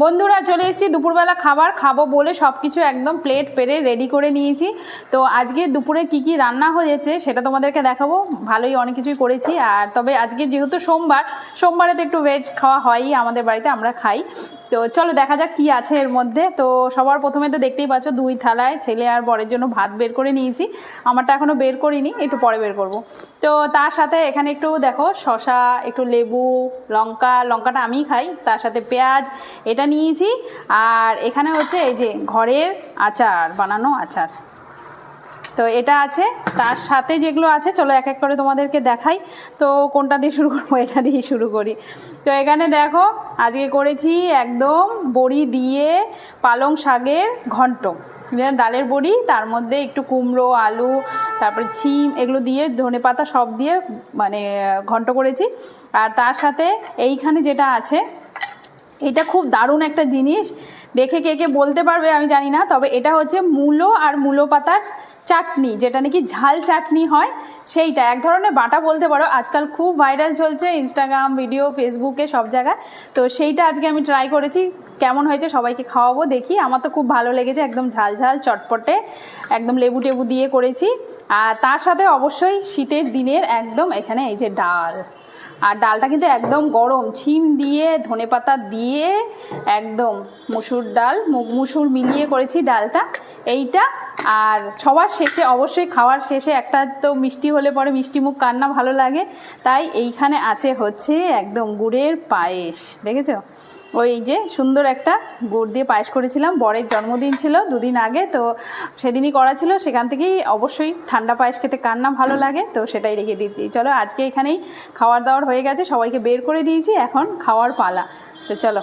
বন্ধুরা চলে এসেছি দুপুরবেলা খাবার খাবো বলে সব কিছু একদম প্লেট পেরে রেডি করে নিয়েছি। তো আজকে দুপুরে কি কি রান্না হয়েছে সেটা তোমাদেরকে দেখাবো। ভালোই অনেক কিছুই করেছি। আর তবে আজকে যেহেতু সোমবারে তো একটু ভেজ খাওয়া হয়ই আমাদের বাড়িতে, আমরা খাই। তো চলো দেখা যাক কি আছে এর মধ্যে। তো সবার প্রথমে তো দেখতেই পাচ্ছ 2 থালায় ছেলে আর বরের জন্য ভাত বের করে নিয়েছি। আমারটা এখনো বের করিনি, একটু পরে বের করব। তো তার সাথে এখানে একটু দেখো শসা, একটু লেবু, লঙ্কাটা আমিই খাই, তার সাথে পেঁয়াজ এটা নিয়েছি। আর এখানে হচ্ছে এই যে ঘরের আচার, বানানো আচার, তো এটা আছে। তার সাথে যেগুলো আছে চলো এক এক করে তোমাদেরকে দেখাই। তো কোনটা দিয়ে শুরু করবো? এটা দিয়ে শুরু করি। তো এখানে দেখো আজকে করেছি একদম বড়ি দিয়ে পালং শাকের ঘন্ট, ডালের বড়ি, তার মধ্যে একটু কুমড়ো, আলু, তারপরে ছিম এগুলো দিয়ে ধনেপাতা সব দিয়ে মানে ঘন্ট করেছি। আর তার সাথে এইখানে যেটা আছে এটা খুব দারুণ একটা জিনিস, দেখে কে কে বলতে পারবে আমি জানি না, তবে এটা হচ্ছে মূলো আর মূলো পাতার চাটনি, যেটা নাকি ঝাল চাটনি হয়। সেইটা এক ধরনের বাটা বলতে পারো, আজকাল খুব ভাইরাল চলছে ইনস্টাগ্রাম ভিডিও, ফেসবুকে, সব জায়গায়। তো সেইটা আজকে আমি ট্রাই করেছি, কেমন হয়েছে সবাইকে খাওয়াবো দেখি। আমার তো খুব ভালো লেগেছে, একদম ঝাল ঝাল চটপটে, একদম লেবু টেবু দিয়ে করেছি। আর তার সাথে অবশ্যই শীতের দিনের একদম এখানে এই যে ডাল, আর ডালটা কিন্তু একদম গরম, ছিম দিয়ে ধনেপাতা দিয়ে একদম মুসুর ডাল, মুগ মুসুর মিলিয়ে করেছি ডালটা এইটা। আর সবার শেষে অবশ্যই খাওয়ার শেষে একটা তো মিষ্টি হলে পরে মিষ্টি মুখ কার না ভালো লাগে, তাই এইখানে আছে হচ্ছে একদম গুড়ের পায়েস। দেখেছো ওই যে সুন্দর একটা গুড় দিয়ে পায়েস করেছিলাম, বরের জন্মদিন ছিল 2 দিন আগে, তো সেদিনই করা ছিল। সেখান থেকেই অবশ্যই ঠান্ডা পায়েস খেতে কার না ভালো লাগে, তো সেটাই রেখে দিয়েছি। চলো আজকে এখানেই খাওয়ার দাওয়ার হয়ে গেছে, সবাইকে বের করে দিয়েছি, এখন খাওয়ার পালা। তো চলো।